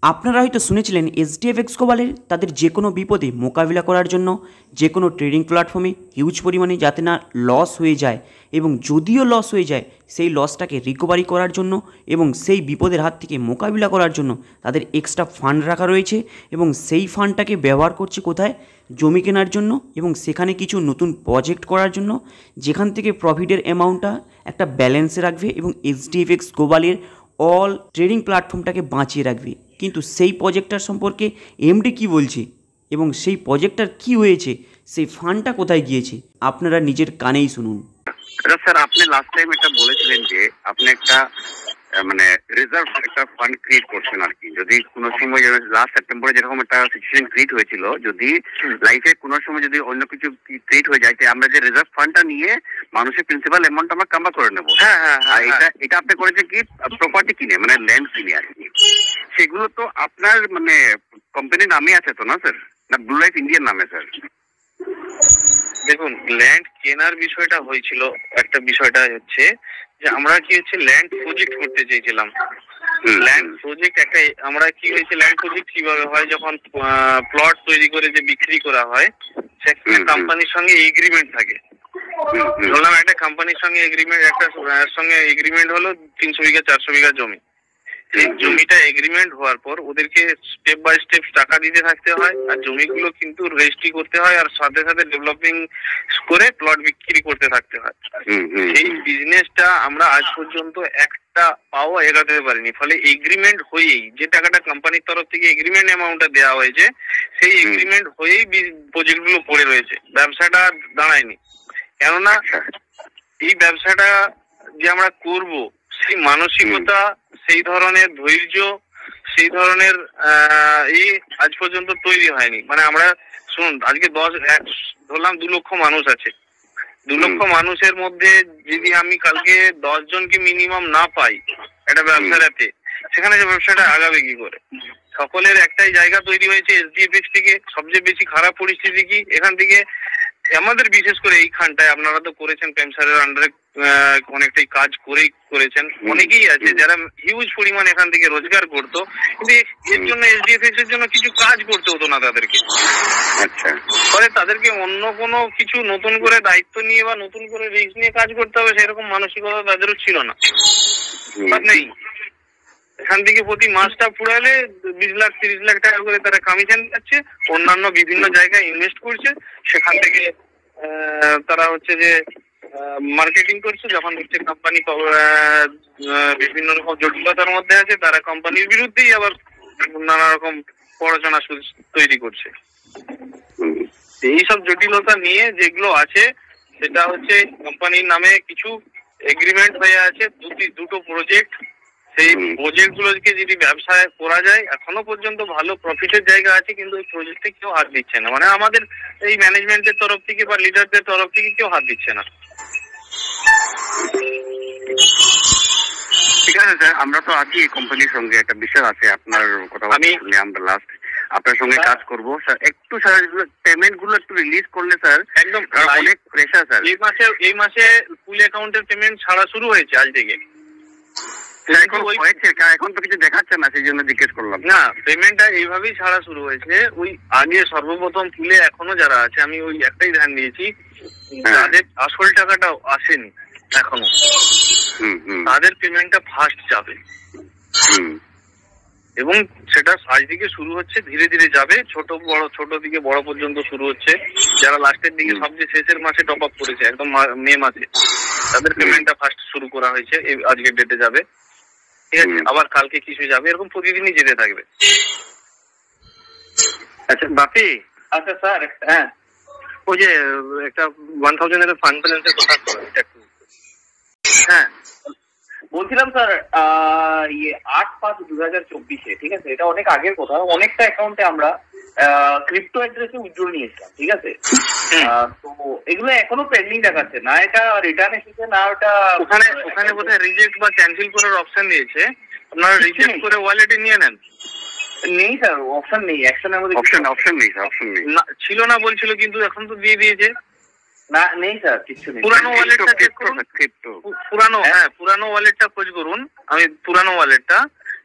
আপনারা হয়তো শুনেছিলেন এইচডিএফএক্স গ্লোবালের তাদের যে কোনো বিপদে মোকাবিলা করার জন্য যে কোনো ট্রেডিং প্ল্যাটফর্মে হিউজ পরিমাণে যাতে না লস হয়ে যায় এবং যদিও লস হয়ে যায় সেই লসটাকে রিকভারি করার জন্য এবং সেই বিপদের হাত থেকে মোকাবিলা করার জন্য তাদের এক্সট্রা ফান্ড রাখা রয়েছে এবং সেই ফান্ডটাকে ব্যবহার করছে কোথায়, জমি কেনার জন্য এবং সেখানে কিছু নতুন প্রজেক্ট করার জন্য যেখান থেকে প্রফিটের অ্যামাউন্টটা একটা ব্যালেন্সে রাখবে এবং এইচডিএফএক্স গ্লোবালের অল ট্রেডিং প্ল্যাটফর্মটাকে বাঁচিয়ে রাখবে। কিন্তু সেই প্রজেক্টটার সম্পর্কে এমডি কী বলছে এবং সেই প্রজেক্টটার কি হয়েছে, সেই ফান্ডটা কোথায় গিয়েছে, আপনারা নিজের কানেই শুনুন। স্যার, আপনি লাস্ট টাইম এটা বলেছিলেন যে আপনি একটা মানে রিজার্ভ একটা ফান্ড ক্রিয়েট করছেন আর কি, যদি কোনো সময় লাস্ট সেপ্টেম্বরে যেরকম একটা সিচুয়েশন ক্রিয়েট হয়েছিল, যদি লাইফে কোনো সময় যদি অন্য কিছু ক্রিয়েট হয়ে যায়, আমরা যে রিজার্ভ ফান্ডটা নিয়ে মানুষের প্রিন্সিপাল অ্যামাউন্ট আমরা কামবা করে নেবো। এটা আপনি করেছেন কি প্রপার্টি কিনে, মানে ল্যান্ড কিনে আর কি। সেগুলো তো আপনার মানে কোম্পানির নামে আছে তো না স্যার, না ব্লু লাইফ ইন্ডিয়ার নামে স্যার? দেখুন, ল্যান্ড কেনার বিষয়টা হয়েছিল, একটা বিষয়টা হচ্ছে যে আমরা কি হচ্ছে ল্যান্ড প্রজেক্ট করতে চেয়েছিলাম। ল্যান্ড প্রজেক্ট একটা আমরা কি হয়েছে, ল্যান্ড প্রজেক্ট কিভাবে হয়, যখন প্লট তৈরি করে যে বিক্রি করা হয় সেখানে কোম্পানির সঙ্গে এগ্রিমেন্ট থাকে। ধরলাম একটা কোম্পানির সঙ্গে এগ্রিমেন্ট, একটা সঙ্গে এগ্রিমেন্ট হলো 300 বিঘা 400 বিঘা জমি। এই জমিটা এগ্রিমেন্ট হওয়ার পর ওদেরকে স্টেপ বাই স্টেপ টাকা দিতে থাকতে হয়, আর জমিগুলো কিন্তু রেজিস্ট্রি করতে হয়, আর সাথে সাথে ডেভেলপিং করে প্লট বিক্রি করতে থাকতে হয়। এই বিজনেসটা আমরা আজ পর্যন্ত একটা পাও এগাতে পারিনি। ফলে এগ্রিমেন্ট হয়েই যে টাকাটা কোম্পানির তরফ থেকে এগ্রিমেন্ট অ্যামাউন্টটা দেওয়া হয়েছে, সেই এগ্রিমেন্ট হয়েই প্রজেক্টগুলো পড়ে রয়েছে, ব্যবসাটা দাঁড়ায়নি। কেননা এই ব্যবসাটা যে আমরা করব সেই মানসিকতা, সেই ধরনের ধৈর্য, সেই ধরনের আজ পর্যন্ত তৈরি হয়নি। মানে আমরা শুনুন, আজকে ধরলাম 2 লক্ষ মানুষ আছে, 2 লক্ষ মানুষের মধ্যে যদি আমি কালকে 10 জনকে মিনিমাম না পাই একটা ব্যবসাটাতে, সেখানে যে ব্যবসাটা আগাবে কি করে? সকলের একটাই জায়গা তৈরি হয়েছে এইচডিএফএক্স থেকে। সবচেয়ে বেশি খারাপ পরিস্থিতি কি, এখান থেকে আমাদের বিশেষ করে এইখানটায় আপনারা তো করেছেন পেমসারের আন্ডারে, অনেকটাই কাজ করেছেন। অনেকেই আছে যারা হিউজ পরিমাণ এখান থেকে রোজগার করতো, কিন্তু এর জন্য এইচডিএফএক্স এর জন্য কিছু কাজ করতে হতো না তাদেরকে। ফলে তাদেরকে অন্য কোনো কিছু নতুন করে দায়িত্ব নিয়ে বা নতুন করে রিস্ক নিয়ে কাজ করতে হবে সেরকম মানসিকতা তাদেরও ছিল না, নেই। এখান থেকে প্রতি মাসটা পুরালে 20 লাখ 30 লাখ টাকা করে তারা কমিশন পাচ্ছে, অন্যান্য বিভিন্ন জায়গায় ইনভেস্ট করছে, সেখান থেকে তারা হচ্ছে যে মার্কেটিং করছে। যখন হচ্ছে কোম্পানি বিভিন্ন রকম জটিলতার মধ্যে আছে, তারা কোম্পানির বিরুদ্ধেই আবার নানা রকম পড়াশোনা তৈরি করছে। এইসব জটিলতা নিয়ে যেগুলো আছে, সেটা হচ্ছে কোম্পানির নামে কিছু এগ্রিমেন্ট হয়ে আছে, দুটো প্রজেক্ট। সেই প্রজেক্ট গুলোকে যদি ব্যবসায় করা যায়, এখনো পর্যন্ত ভালো প্রফিটের জায়গা আছে, কিন্তু এই প্রজেক্টে কেউ হাত দিচ্ছে না। মানে আমাদের এই ম্যানেজমেন্টের তরফ থেকে বা লিডারদের তরফ থেকে কেউ হাত দিচ্ছে না। ঠিক আছে স্যার, আমরা তো আছি কোম্পানির সঙ্গে, একটা বিষয় আছে আপনার কথা আমরা লাস্ট আপনার সঙ্গে কাজ করবো স্যার। একটু স্যার পেমেন্ট গুলো একটু রিলিজ করলে স্যার, একদম অনেক প্রেসার স্যার। এই মাসে ফুল অ্যাকাউন্টের পেমেন্ট ছাড়া শুরু হয়েছে আজ থেকে। এখন তো কিছু দেখাচ্ছে না, সেই জন্য জিজ্ঞেস করলাম। না, পেমেন্টটা এইভাবেই ছাড়া শুরু হয়েছে। ওই আগে সর্বপ্রথম ফুলে এখনো যারা আছে, আমি ওই একটাই ধ্যান দিয়েছি, তাদের আসল টাকাটাও আসেনি এখনো, তাদের পেমেন্টটা ফার্স্ট যাবে এবং সেটা আজ থেকে শুরু হচ্ছে, ধীরে ধীরে যাবে, ছোট দিকে বড় পর্যন্ত শুরু হচ্ছে। যারা লাস্টের দিকে সবচেয়ে শেষের মাসে টপ আপ করেছে, একদম মে মাসে, তাদের পেমেন্টটা ফার্স্ট শুরু করা হয়েছে, আজকের ডেটে যাবে। ঠিক আছে, আবার কালকে কিছু যাবে, এরকম প্রতিদিনই যেতে থাকবে। আচ্ছা বাপি। আচ্ছা স্যার, হ্যাঁ, ওই যে একটা 1000 এর ফান্ড ব্যালেন্সের কথা একটু। হ্যাঁ বলছিলাম স্যার, 8/5/2024, ঠিক আছে, এটা অনেক আগের কথা। অনেকটা অ্যাকাউন্টে আমরা ক্রিপ্টো অ্যাড্রেসে উইথড্র নিয়েছিলাম, ঠিক আছে। তো এগুলো এখনো পেন্ডিং দেখাচ্ছে, না এটা রিটার্ন এসেছে, না ওটা ওখানে বোধহয় রিজেক্ট বা ক্যান্সেল করার অপশন দিয়েছে। আপনারা রিজেক্ট করে ওয়ালেটে নিয়ে নেন। নেই স্যার, অপশন নেই, অ্যাকশনের মধ্যে অপশন নেই ছিল না বলছিল, কিন্তু এখন তো দিয়ে দিয়েছে। না নেই স্যার, কিছু নেই। পুরানো ওয়ালেটটা চেক করুন, পুরানো ওয়ালেটটা খোঁজ করুন। আমি পুরানো ওয়ালেটটা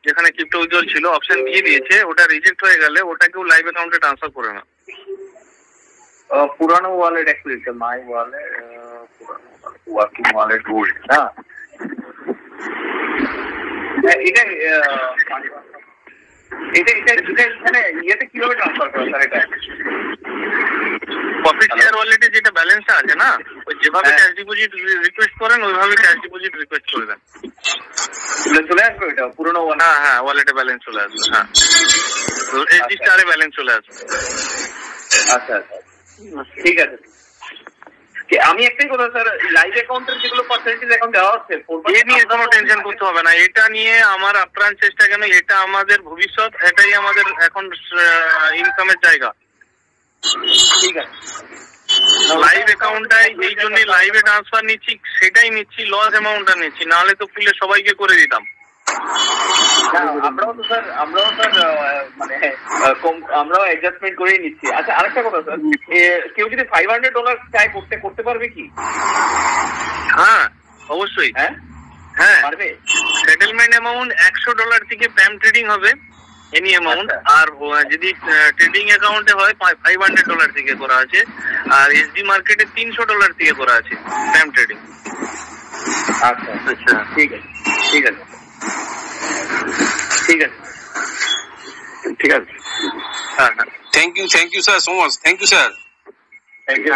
যেখানে ক্রিপ্টো উইথড্রল ছিল অপশন দিয়ে দিয়েছে, ওটা রিজেক্ট হয়ে গেলে ওটাকেও লাইভ অ্যাকাউন্টে ট্রান্সফার করে না। পুরানো ওয়ালেট অ্যাকচুয়ালি মাই ওয়ালেট, পুরানো ওয়ার্কিং ওয়ালেট গোল্ড না, এটা এটা এটা এটা এখানে ইয়েতে কিভাবে ট্রান্সফার করা স্যার? এটা প্রফিট শেয়ার ওয়ালেটে যেটা ব্যালেন্সটা আছে না, ওই যেভাবে ক্যাশ ডিপোজিট রিকোয়েস্ট করেন ওইভাবে ক্যাশ ডিপোজিট রিকোয়েস্ট করে দেন, চলে আসবে এটা পুরোনো ওয়ালেট? হ্যাঁ হ্যাঁ, ওয়ালেটে ব্যালেন্স চলে আসবে, হ্যাঁ এসডি স্টারে ব্যালেন্স চলে আসবে। আচ্ছা আচ্ছা, ঠিক আছে। আমি একটাই কথা স্যার, লাইভ অ্যাকাউন্টের যেগুলো পার্সেন্টেজ এখন দেওয়া হচ্ছে এ নিয়ে কোনো টেনশন করতে হবে না, এটা নিয়ে আমার আপ্রাণ চেষ্টা, কেন এটা আমাদের ভবিষ্যৎ, এটাই আমাদের এখন ইনকামের জায়গা। ঠিক আছে, লাইভ অ্যাকাউন্টটাই এই জন্য লাইভে ট্রান্সফার নিচ্ছি, সেটাই নিচ্ছি, লস অ্যামাউন্টটা নিচ্ছি, নাহলে তো খুলে সবাইকে করে দিতাম। আমরাও স্যার মানে আমরাও অ্যাডজাস্টমেন্ট করেই নিচ্ছি। আচ্ছা আরেকটা কথা স্যার, কেউ যদি $500 চাই করতে পারবে কি? হ্যাঁ অবশ্যই, হ্যাঁ হ্যাঁ পারবে। সেটেলমেন্ট অ্যামাউন্ট $100 থেকে প্যাম ট্রেডিং হবে এনি অ্যামাউন্ট, আর যদি ট্রেডিং অ্যাকাউন্টে হয় $500 থেকে করা আছে, আর এসডি মার্কেটে $300 থেকে করা আছে প্যাম ট্রেডিং। আচ্ছা আচ্ছা, ঠিক আছে ঠিক আছে ঠিক আছে ঠিক আছে। হ্যাঁ হ্যাঁ, Thank you, sir, so much. Thank you, sir. Thank you.